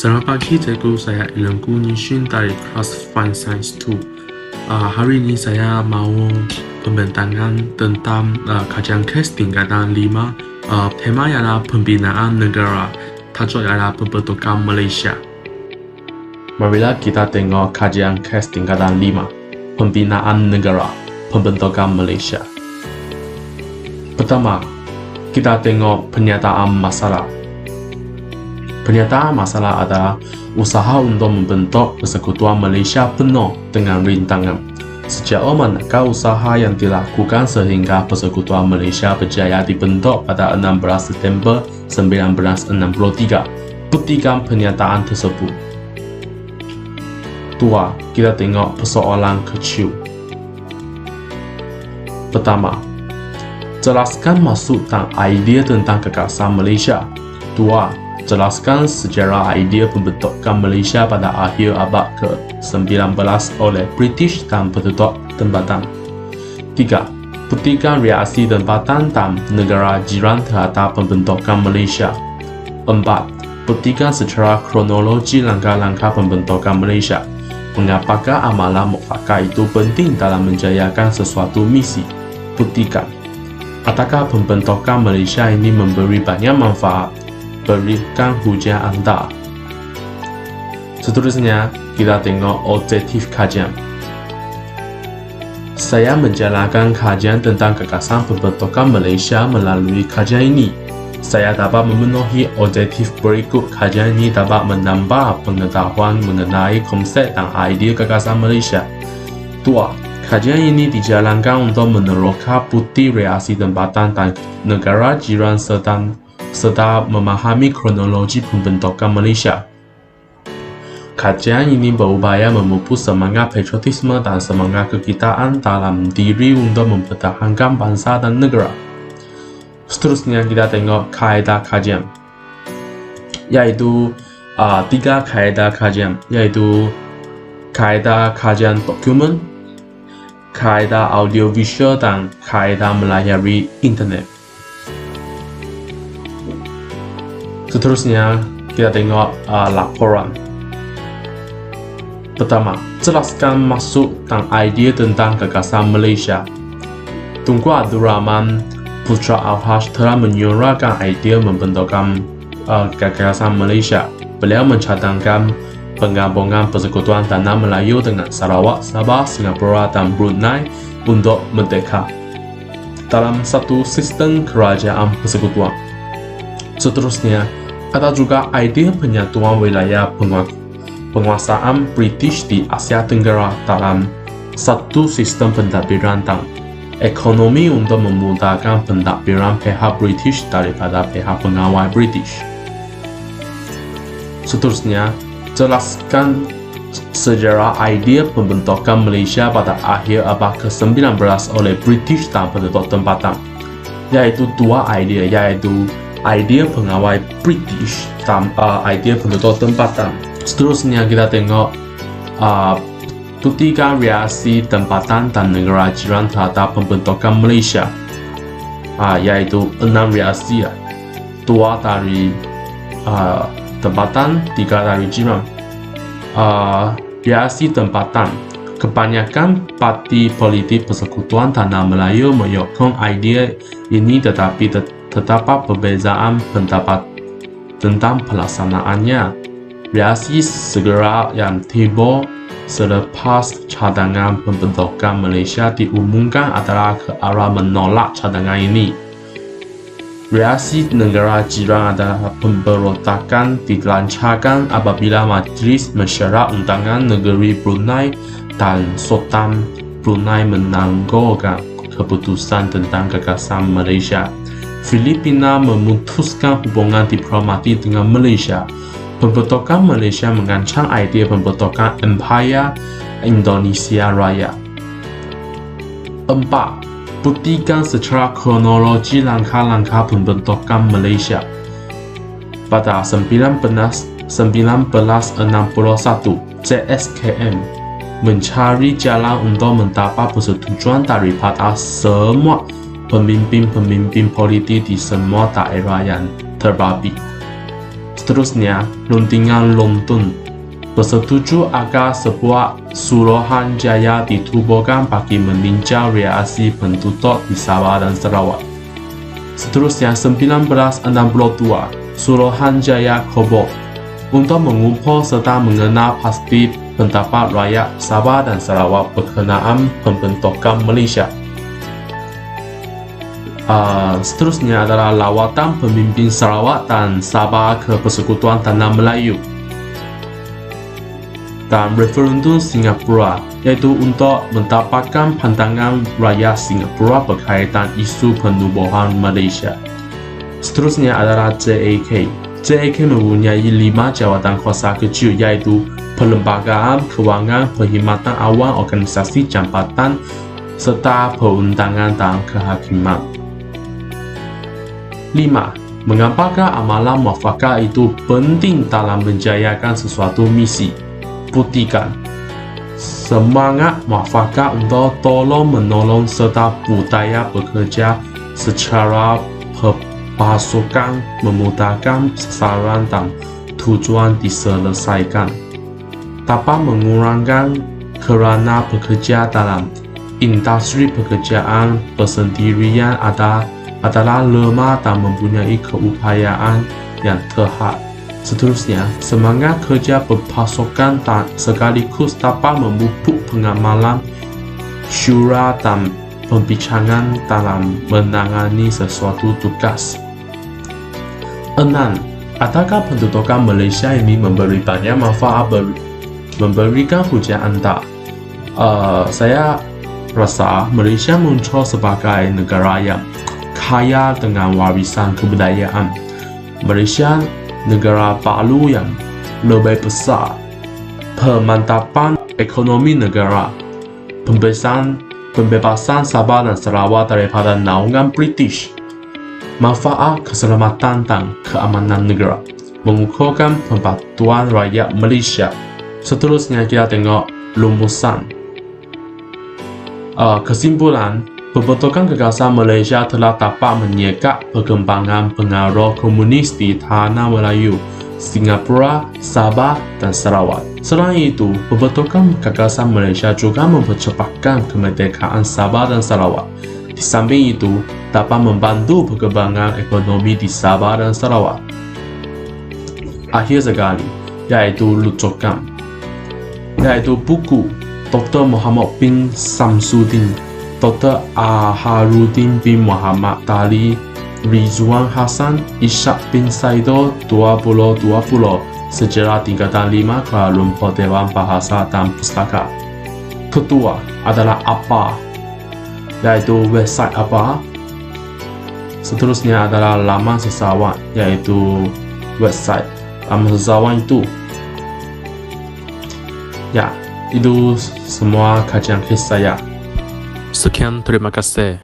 Selamat pagi, cikgu. Saya Ilangku Nishin dari kelas Fine Science 2. Hari ini saya mau pembincangan tentang kajian kes tingkatan 5. Tema ialah pembinaan negara. Tajuk ialah pembentukan Malaysia. Marilah kita tengok kajian kes tingkatan 5. Pembinaan negara, pembentukan Malaysia. Pertama, kita tengok pernyataan masalah. Pernyataan masalah adalah usaha untuk membentuk Persekutuan Malaysia penuh dengan rintangan. Sejauh manakah usaha yang dilakukan sehingga Persekutuan Malaysia berjaya dibentuk pada 16 September 1963? Buktikan pernyataan tersebut. 2. Kita tengok persoalan kecil. Pertama, jelaskan maksud dan idea tentang kekerasan Malaysia. 2. Jelaskan sejarah idea pembentukan Malaysia pada akhir abad ke-19 oleh British dan penduduk tempatan. 3. Buktikan reaksi tempatan dan negara jiran terhadap pembentukan Malaysia. 4. Buktikan secara kronologi langkah-langkah pembentukan Malaysia. Mengapakah amalan mufakat itu penting dalam menjayakan sesuatu misi? Buktikan. Adakah pembentukan Malaysia ini memberi banyak manfaat? Berikan hujah anda. Seterusnya, kita tengok objektif kajian. Saya menjalankan kajian tentang kekerasan pembentukan Malaysia melalui kajian ini. Saya dapat memenuhi objektif berikut. Kajian ini dapat menambah pengetahuan mengenai konsep dan idea kekerasan Malaysia. 2. Kajian ini dijalankan untuk meneroka bukti reaksi tempatan dan negara jiran serta memahami kronologi pembentukan Malaysia. Kajian ini berupaya memupuk semangat patriotisme dan semangat kekitaan dalam diri untuk mempertahankan bangsa dan negara. Seterusnya kita tengok kaedah kajian, yaitu 3 kaedah kajian, yaitu kaedah kajian dokumen, kaedah audiovisual dan kaedah melayari internet. Seterusnya, kita tengok laporan. Pertama, jelaskan maksud dan idea tentang kekerasan Malaysia. Tunku Abdul Rahman Putra Al-Haj telah menyuarakan idea membentukkan kekerasan Malaysia. Beliau mencadangkan penggabungan Persekutuan Tanah Melayu dengan Sarawak, Sabah, Singapura dan Brunei untuk merdeka dalam satu sistem kerajaan persekutuan. Seterusnya, ada juga idea penyatuan wilayah penguasaan British di Asia Tenggara dalam satu sistem pentadbiran dan ekonomi untuk memudahkan pentadbiran pihak British daripada pihak pengawal British. Seterusnya, jelaskan sejarah idea pembentukan Malaysia pada akhir abad ke-19 oleh British dan penduduk tempatan, yaitu 2 idea, yaitu idea pengawal British dan idea penduduk tempatan. Seterusnya kita tengok buktikan reaksi tempatan dan negara jiran terhadap pembentukan Malaysia, yaitu 6 reaksi, 2 dari tempatan, 3 dari jiran. Reaksi tempatan, kebanyakan parti politik Persekutuan Tanah Melayu menyokong idea ini, tetapi terdapat perbezaan pendapat tentang pelaksanaannya. Reaksi segera yang timbul selepas cadangan pembentukan Malaysia diumumkan adalah ke arah menolak cadangan ini. Reaksi negara jiran adalah pemberontakan dilancarkan apabila Majlis Mesyuarat Undangan Negeri Brunei dan Sultan Brunei menangguhkan keputusan tentang kekerasan Malaysia. Filipina memutuskan hubungan diplomatik dengan Malaysia. Pembentukan Malaysia mengancam idea pembentukan Empire Indonesia Raya. 4. Buktikan secara kronologi langkah-langkah pembentukan Malaysia. Pada 1961, JSKM mencari jalan untuk mendapat persetujuan daripada semua pemimpin-pemimpin politik di semua daerah yang terbabi. Seterusnya, Luntingan Lontun bersetuju agar sebuah Suruhanjaya ditubuhkan bagi meninjau reaksi penduduk di Sabah dan Sarawak. Seterusnya, 1962, Suruhanjaya Kobok untuk mengumpul serta mengenal pasti pendapat rakyat Sabah dan Sarawak berkenaan pembentukan Malaysia. Seterusnya adalah lawatan pemimpin Sarawak dan Sabah ke Persekutuan Tanah Melayu dan referendum Singapura, iaitu untuk mendapatkan pandangan rakyat Singapura berkaitan isu penubuhan Malaysia. Seterusnya adalah JAK. JAK mempunyai 5 jawatan kuasa kecil, iaitu Perlembagaan Kewangan, Perkhidmatan Awam, Organisasi Jambatan serta Perundangan dan Kehakiman. 5. Mengapakah amalan muafakat itu penting dalam menjayakan sesuatu misi? Buktikan semangat muafakat untuk tolong-menolong serta budaya bekerja secara berpasukan memudahkan sasaran dan tujuan diselesaikan, dapat mengurangkan kerana bekerja dalam industri pekerjaan bersendirian adalah lemah dan mempunyai keupayaan yang terhad. Seterusnya, semangat kerja berpasukan dan sekaligus dapat memupuk pengamalan syura dan pembincangan dalam menangani sesuatu tugas. 6. Adakah pendudukan Malaysia ini memberi banyak manfaat memberikan hujah anda? Saya rasa Malaysia muncul sebagai negara yang kaya dengan warisan kebudayaan. Malaysia negara baru yang lebih besar, pemantapan ekonomi negara, pembebasan Sabah dan Sarawak daripada naungan British, manfaat keselamatan dan keamanan negara, mengukuhkan pembantuan rakyat Malaysia. Seterusnya kita tengok rumusan. Kesimpulan, pembentukan gagasan Malaysia telah dapat menyekat perkembangan pengaruh komunis di Tanah Melayu, Singapura, Sabah dan Sarawak. Selain itu, pembentukan gagasan Malaysia juga mempercepatkan kemerdekaan Sabah dan Sarawak. Di samping itu, dapat membantu perkembangan ekonomi di Sabah dan Sarawak. Akhir sekali, yaitu rujukan, yaitu buku Dr. Muhammad bin Samsudin, Dr. Aharuddin bin Muhammad Tali, Rizwan Hasan, Ishak bin Saido 2020, Sejarah Tingkatan 5 Kuala Lumpur Dewan Bahasa dan Pustaka. Kedua adalah apa, yaitu website apa. Seterusnya adalah laman sesawan, yaitu website laman sesawan itu. Ya, itu semua kajian kes saya. Sekian, terima kasih.